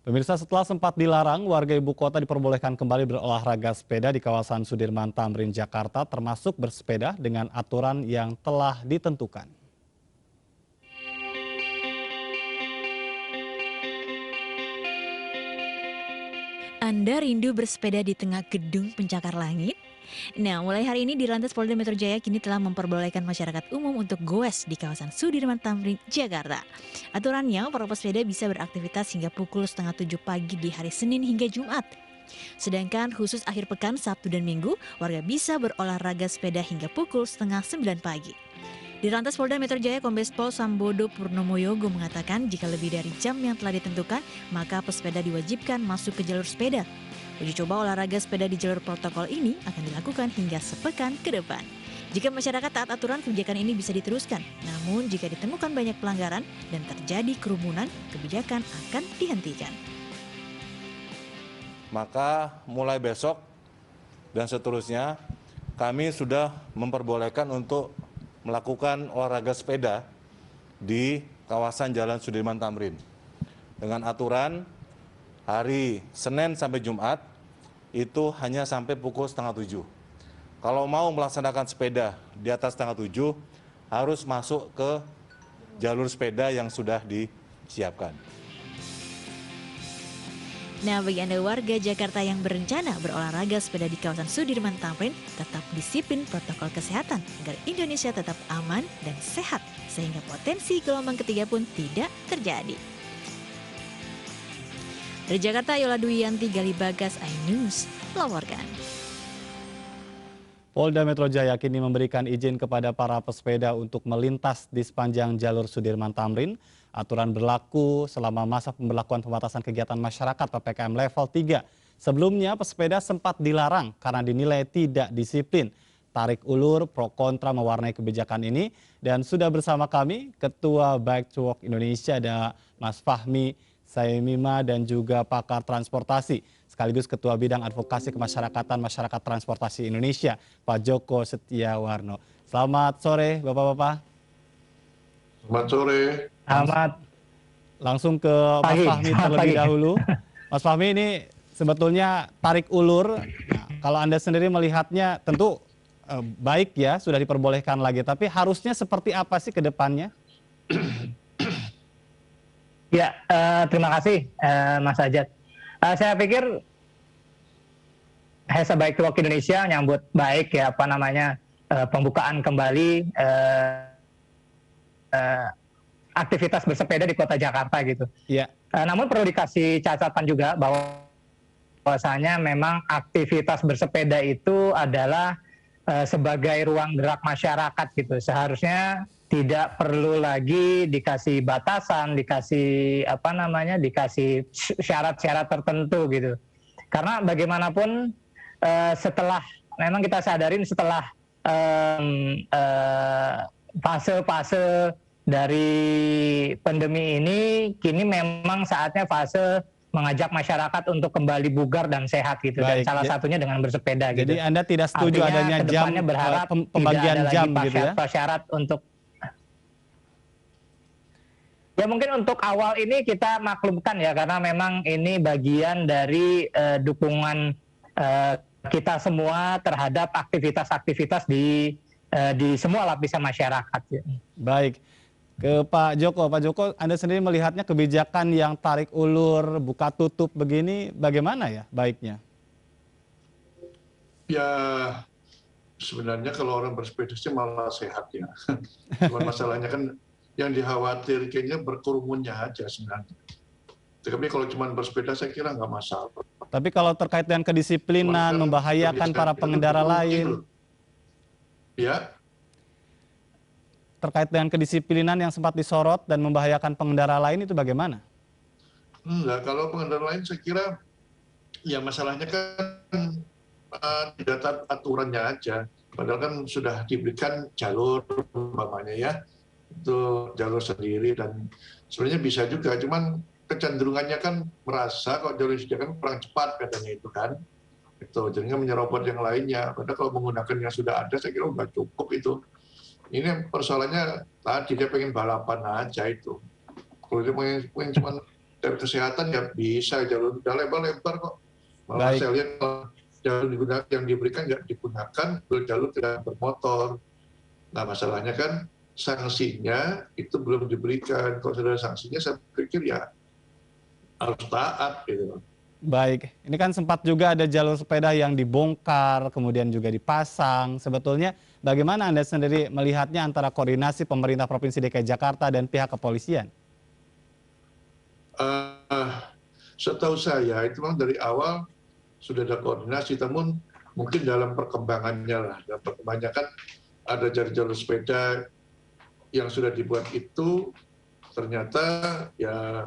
Pemirsa, setelah sempat dilarang, warga ibu kota diperbolehkan kembali berolahraga sepeda di kawasan Sudirman Tamrin, Jakarta, termasuk bersepeda dengan aturan yang telah ditentukan. Anda rindu bersepeda di tengah gedung pencakar langit? Nah, mulai hari ini di Lantas Polda Metro Jaya kini telah memperbolehkan masyarakat umum untuk goes di kawasan Sudirman Tamrin, Jakarta. Aturannya, para pesepeda bisa beraktivitas hingga pukul setengah 7 pagi di hari Senin hingga Jumat. Sedangkan khusus akhir pekan, Sabtu dan Minggu, warga bisa berolahraga sepeda hingga pukul setengah 9 pagi. Di Lantas Polda Metro Jaya, Kombes Pol Sambodo Purnomo Yogo mengatakan jika lebih dari jam yang telah ditentukan, maka pesepeda diwajibkan masuk ke jalur sepeda. Uji coba olahraga sepeda di jalur protokol ini akan dilakukan hingga sepekan ke depan. Jika masyarakat taat aturan, kebijakan ini bisa diteruskan. Namun jika ditemukan banyak pelanggaran dan terjadi kerumunan, kebijakan akan dihentikan. Maka mulai besok dan seterusnya kami sudah memperbolehkan untuk melakukan olahraga sepeda di kawasan Jalan Sudirman Tamrin. Dengan aturan hari Senin sampai Jumat itu hanya sampai pukul setengah 7. Kalau mau melaksanakan sepeda di atas setengah 7 harus masuk ke jalur sepeda yang sudah disiapkan. Nah, bagi Anda warga Jakarta yang berencana berolahraga sepeda di kawasan Sudirman Tamrin, tetap disiplin protokol kesehatan agar Indonesia tetap aman dan sehat, sehingga potensi gelombang ketiga pun tidak terjadi. Dari Jakarta, Yola Duyanti, Gali Bagas, iNews, melaporkan. Polda Metro Jaya kini memberikan izin kepada para pesepeda untuk melintas di sepanjang jalur Sudirman Tamrin. Aturan berlaku selama masa pemberlakuan pembatasan kegiatan masyarakat PPKM level 3. Sebelumnya pesepeda sempat dilarang karena dinilai tidak disiplin. Tarik ulur pro kontra mewarnai kebijakan ini. Dan sudah bersama kami Ketua Bike to Work Indonesia ada Mas Fahmi Saimima dan juga pakar transportasi. Sekaligus Ketua Bidang Advokasi Kemasyarakatan Masyarakat Transportasi Indonesia, Pak Joko Setiawarno. Selamat sore Bapak-Bapak. Selamat sore. Langsung ke Mas Fahmi terlebih dahulu. Mas Fahmi, ini sebetulnya tarik ulur. Nah, kalau Anda sendiri melihatnya tentu baik ya, sudah diperbolehkan lagi. Tapi harusnya seperti apa sih ke depannya? Ya, terima kasih Mas Ajat. Saya pikir Hesa Bike to Work Indonesia nyambut baik ya pembukaan kembali aktivitas bersepeda di kota Jakarta gitu. Iya. Namun perlu dikasih catatan juga bahwasanya memang aktivitas bersepeda itu adalah sebagai ruang gerak masyarakat gitu. Seharusnya tidak perlu lagi dikasih batasan, dikasih syarat-syarat tertentu gitu. Karena bagaimanapun memang kita sadarin setelah fase-fase dari pandemi ini, kini memang saatnya fase mengajak masyarakat untuk kembali bugar dan sehat gitu. Baik, dan salah satunya dengan bersepeda gitu. Jadi Anda tidak setuju adanya jam pembagian jam gitu ya? Syarat untuk ya mungkin untuk awal ini kita maklumkan ya, karena memang ini bagian dari dukungan kita semua terhadap aktivitas-aktivitas di semua lapisan masyarakat. Ya. Baik, ke Pak Joko. Pak Joko, Anda sendiri melihatnya kebijakan yang tarik ulur, buka tutup begini bagaimana ya baiknya? Ya, sebenarnya kalau orang bersepeda sih malah sehat ya. Cuma masalahnya kan yang dikhawatirkannya berkerumunnya aja sebenarnya. Tapi kalau cuma bersepeda saya kira nggak masalah. Tapi kalau terkait dengan kedisiplinan, membahayakan para pengendara lain. Ya. Terkait dengan kedisiplinan yang sempat disorot dan membahayakan pengendara lain itu bagaimana? Enggak, kalau pengendara lain saya kira ya masalahnya kan tidak taat aturannya aja. Padahal kan sudah diberikan jalur umpamanya ya. Itu jalur sendiri dan sebenarnya bisa juga, cuman kecenderungannya kan merasa kalau jalur disediakan kurang cepat katanya itu kan, itu jadinya menyerobot yang lainnya. Padahal kalau menggunakan yang sudah ada saya kira udah cukup itu. Ini persoalannya tadi dia pengen balapan aja itu. Kalau dia pengen cuma dan kesehatan ya bisa, jalur udah lebar-lebar kok. Malah Baik. saya lihat jalur yang diberikan nggak digunakan, jalur tidak bermotor. Nah masalahnya kan sanksinya itu belum diberikan. Kalau sudah sanksinya saya pikir ya harus taat gitu. Baik, ini kan sempat juga ada jalur sepeda yang dibongkar, kemudian juga dipasang. Sebetulnya bagaimana Anda sendiri melihatnya antara koordinasi pemerintah Provinsi DKI Jakarta dan pihak kepolisian? Setahu saya itu memang dari awal sudah ada koordinasi, namun mungkin dalam perkembangannya lah, dalam perkembangannya kan ada jalur sepeda yang sudah dibuat itu ternyata ya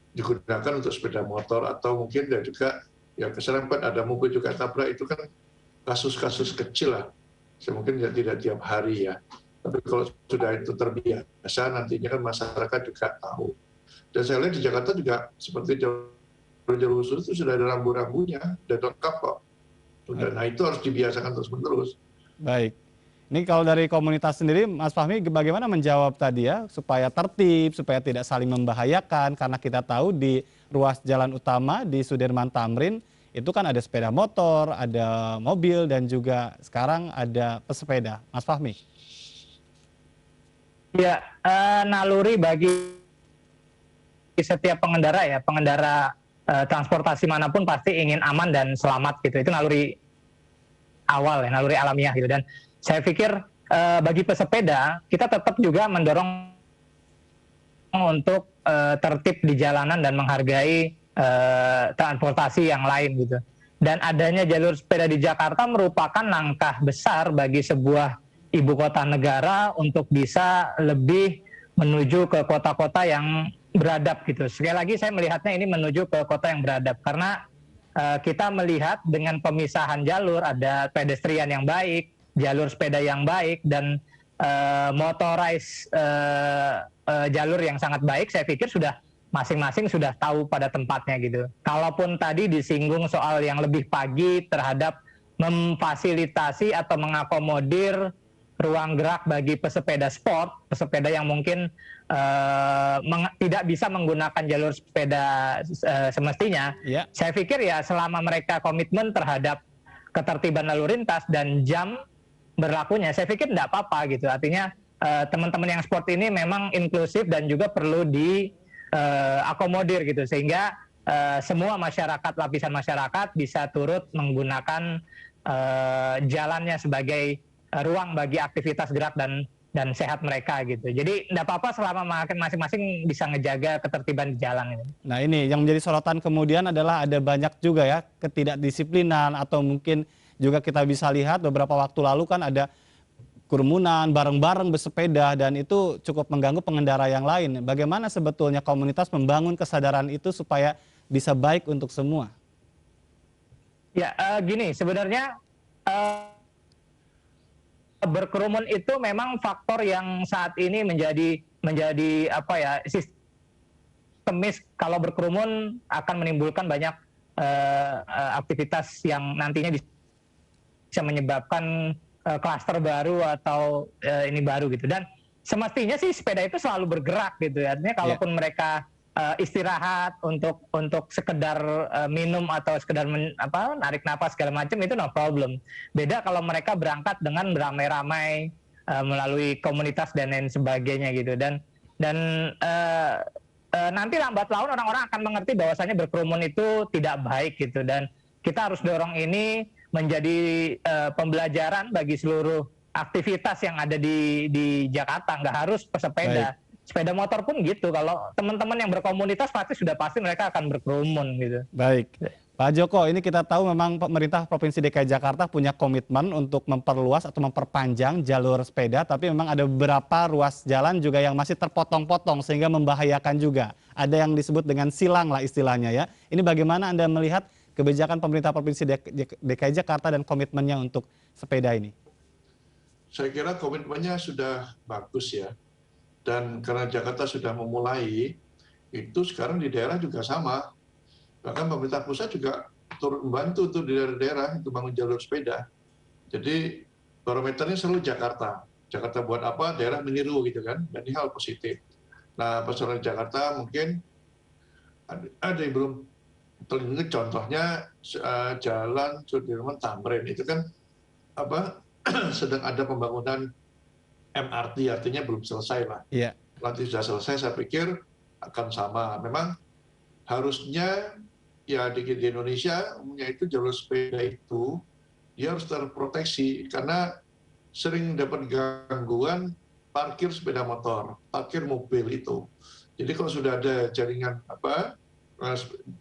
digunakan untuk sepeda motor atau mungkin dan juga ya keserempet ada mobil juga tabrak, itu kan kasus-kasus kecil lah. Mungkin ya tidak tiap hari ya. Tapi kalau sudah itu terbiasa nantinya kan masyarakat juga tahu. Dan saya lihat di Jakarta juga seperti jalur khusus itu sudah ada rambu-rambunya, sudah lengkap kok. Nah itu harus dibiasakan terus-menerus. Baik. Ini kalau dari komunitas sendiri, Mas Fahmi bagaimana menjawab tadi ya, supaya tertib, supaya tidak saling membahayakan, karena kita tahu di ruas jalan utama di Sudirman Tamrin, itu kan ada sepeda motor, ada mobil, dan juga sekarang ada pesepeda. Mas Fahmi? Ya, naluri bagi setiap pengendara ya, pengendara transportasi manapun pasti ingin aman dan selamat gitu. Itu naluri awal ya, naluri alamiah gitu. Dan saya pikir bagi pesepeda kita tetap juga mendorong untuk tertib di jalanan dan menghargai transportasi yang lain gitu. Dan adanya jalur sepeda di Jakarta merupakan langkah besar bagi sebuah ibu kota negara untuk bisa lebih menuju ke kota-kota yang beradab gitu. Sekali lagi saya melihatnya ini menuju ke kota yang beradab karena kita melihat dengan pemisahan jalur ada pedestrian yang baik, jalur sepeda yang baik, dan motorized jalur yang sangat baik. Saya pikir sudah masing-masing sudah tahu pada tempatnya gitu. Kalaupun tadi disinggung soal yang lebih pagi terhadap memfasilitasi atau mengakomodir ruang gerak bagi pesepeda sport, pesepeda yang mungkin tidak bisa menggunakan jalur sepeda semestinya. Yeah. Saya pikir ya selama mereka komitmen terhadap ketertiban lalu lintas dan jam berlakunya, saya pikir tidak apa-apa gitu. Artinya teman-teman yang sport ini memang inklusif dan juga perlu diakomodir gitu, sehingga semua masyarakat, lapisan masyarakat bisa turut menggunakan jalannya sebagai ruang bagi aktivitas gerak dan sehat mereka gitu. Jadi tidak apa-apa selama masing-masing bisa ngejaga ketertiban di jalan ini. Nah ini yang menjadi sorotan kemudian adalah ada banyak juga ya ketidakdisiplinan atau mungkin juga kita bisa lihat beberapa waktu lalu kan ada kerumunan bareng-bareng bersepeda dan itu cukup mengganggu pengendara yang lain. Bagaimana sebetulnya komunitas membangun kesadaran itu supaya bisa baik untuk semua? Ya gini, sebenarnya berkerumun itu memang faktor yang saat ini menjadi apa ya, sistemis. Kalau berkerumun akan menimbulkan banyak aktivitas yang nantinya bisa menyebabkan klaster baru atau ini baru gitu. Dan semestinya sih sepeda itu selalu bergerak gitu ya. Artinya kalaupun mereka istirahat untuk sekedar minum atau sekedar narik napas segala macam, itu no problem. Beda kalau mereka berangkat dengan beramai-ramai melalui komunitas dan lain sebagainya gitu. Dan nanti lambat laun orang-orang akan mengerti bahwasanya berkerumun itu tidak baik gitu. Dan kita harus dorong ini menjadi pembelajaran bagi seluruh aktivitas yang ada di Jakarta. Nggak harus pesepeda. Baik. Sepeda motor pun gitu, kalau teman-teman yang berkomunitas pasti mereka akan berkerumun gitu. Baik, Pak Joko, ini kita tahu memang pemerintah Provinsi DKI Jakarta punya komitmen untuk memperluas atau memperpanjang jalur sepeda, tapi memang ada beberapa ruas jalan juga yang masih terpotong-potong sehingga membahayakan juga. Ada yang disebut dengan silang lah istilahnya ya. Ini bagaimana Anda melihat kebijakan pemerintah Provinsi DKI Jakarta dan komitmennya untuk sepeda ini? Saya kira komitmennya sudah bagus ya. Dan karena Jakarta sudah memulai, itu sekarang di daerah juga sama. Bahkan pemerintah pusat juga turut membantu untuk di daerah-daerah untuk bangun jalur sepeda. Jadi barometernya selalu Jakarta. Jakarta buat apa, daerah meniru gitu kan. Dan ini hal positif. Nah, persoalan Jakarta mungkin ada yang belum terlihat. Contohnya Jalan Sudirman Tamrin itu kan apa sedang ada pembangunan MRT, artinya belum selesai lah. Iya. Nanti sudah selesai, saya pikir akan sama. Memang harusnya ya di Indonesia umumnya itu jalur sepeda itu dia harus terproteksi karena sering dapat gangguan parkir sepeda motor, parkir mobil itu. Jadi kalau sudah ada jaringan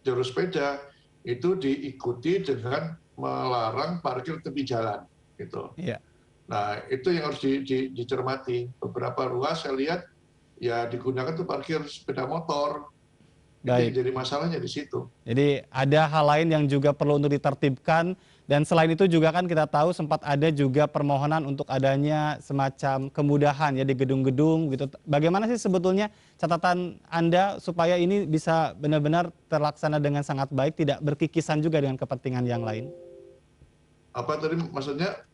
jalur sepeda itu diikuti dengan melarang parkir tepi jalan gitu. Iya. Nah, itu yang harus dicermati. Beberapa ruas saya lihat ya digunakan tuh parkir sepeda motor. Baik. Jadi masalahnya di situ. Jadi ada hal lain yang juga perlu untuk ditertibkan, dan selain itu juga kan kita tahu sempat ada juga permohonan untuk adanya semacam kemudahan ya di gedung-gedung gitu. Bagaimana sih sebetulnya catatan Anda supaya ini bisa benar-benar terlaksana dengan sangat baik, tidak berkikisan juga dengan kepentingan yang lain? Apa tadi maksudnya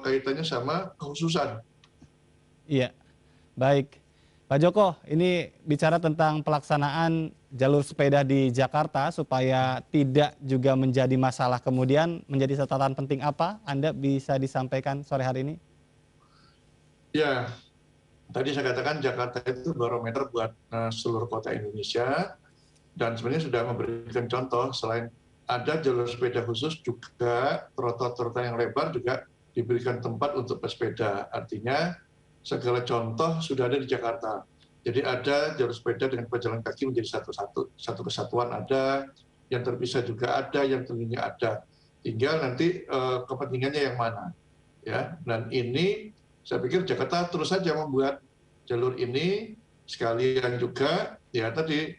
kaitannya sama kekhususan? Iya, baik. Pak Joko, ini bicara tentang pelaksanaan jalur sepeda di Jakarta supaya tidak juga menjadi masalah kemudian, menjadi catatan penting apa Anda bisa disampaikan sore hari ini? Ya, tadi saya katakan Jakarta itu barometer buat seluruh kota Indonesia, dan sebenarnya sudah memberikan contoh. Selain ada jalur sepeda khusus, juga trotoar-trotoar yang lebar juga diberikan tempat untuk pesepeda. Artinya segala contoh sudah ada di Jakarta. Jadi ada jalur sepeda dengan pejalan kaki menjadi satu kesatuan ada, yang terpisah juga ada, yang tengahnya ada. Tinggal nanti kepentingannya yang mana. Ya, dan ini saya pikir Jakarta terus saja membuat jalur ini, sekalian juga ya tadi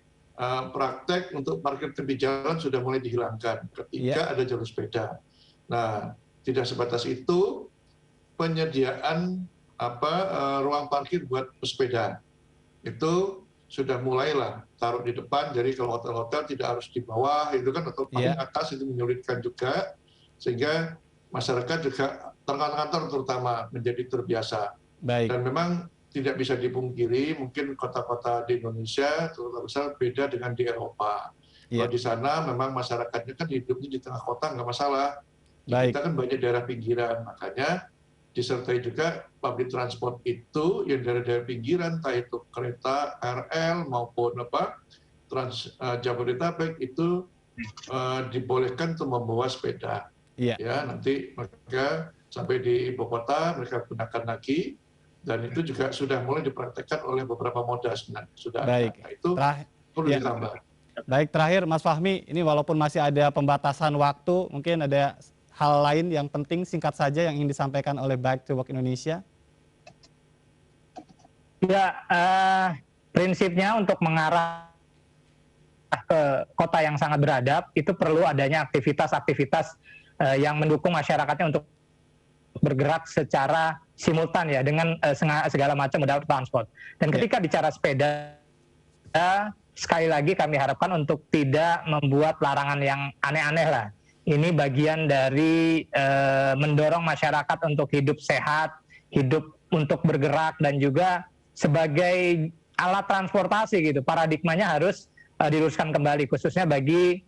praktek untuk parkir tepi jalan sudah mulai dihilangkan ketika ada jalur sepeda. Nah, tidak sebatas itu, penyediaan ruang parkir buat pesepeda itu sudah mulailah taruh di depan. Jadi kalau hotel-hotel tidak harus di bawah itu kan, atau paling atas, itu menyulitkan juga, sehingga masyarakat juga kantor-kantor terutama menjadi terbiasa. Baik. Dan memang tidak bisa dipungkiri, mungkin kota-kota di Indonesia terutama besar beda dengan di Eropa. Kalau di sana memang masyarakatnya kan hidupnya di tengah kota nggak masalah. Kita kan banyak daerah pinggiran, makanya disertai juga public transport itu yang dari daerah pinggiran, entah itu kereta KRL maupun Trans Jabodetabek itu dibolehkan untuk membawa sepeda. Ya, nanti mereka sampai di ibu kota mereka gunakan lagi, dan itu juga sudah mulai dipraktekkan oleh beberapa moda sebenarnya. Sudah ada. Nah, itu perlu ditambah. Baik, terakhir Mas Fahmi, ini walaupun masih ada pembatasan waktu, mungkin ada hal lain yang penting singkat saja yang ingin disampaikan oleh Bike to Work Indonesia? Ya, prinsipnya untuk mengarah ke kota yang sangat beradab, itu perlu adanya aktivitas-aktivitas yang mendukung masyarakatnya untuk bergerak secara simultan ya dengan segala macam moda transport. Dan ketika bicara sepeda, sekali lagi kami harapkan untuk tidak membuat larangan yang aneh-aneh lah. Ini bagian dari mendorong masyarakat untuk hidup sehat, hidup untuk bergerak, dan juga sebagai alat transportasi gitu. Paradigmanya harus diluruskan kembali, khususnya bagi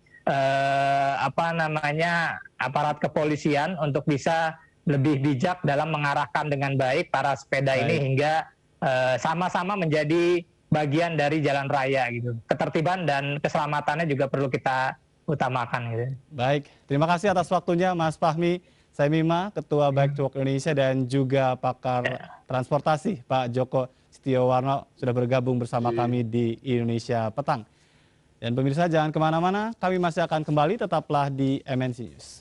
aparat kepolisian untuk bisa lebih bijak dalam mengarahkan dengan baik para sepeda ini hingga sama-sama menjadi bagian dari jalan raya gitu. Ketertiban dan keselamatannya juga perlu kita utamakan gitu. Baik, terima kasih atas waktunya Mas Fahmi Saimima, Ketua Bike to Work Indonesia, dan juga pakar transportasi Pak Joko Setiawarno sudah bergabung bersama kami di Indonesia Petang. Dan pemirsa jangan kemana-mana, kami masih akan kembali, tetaplah di MNC News.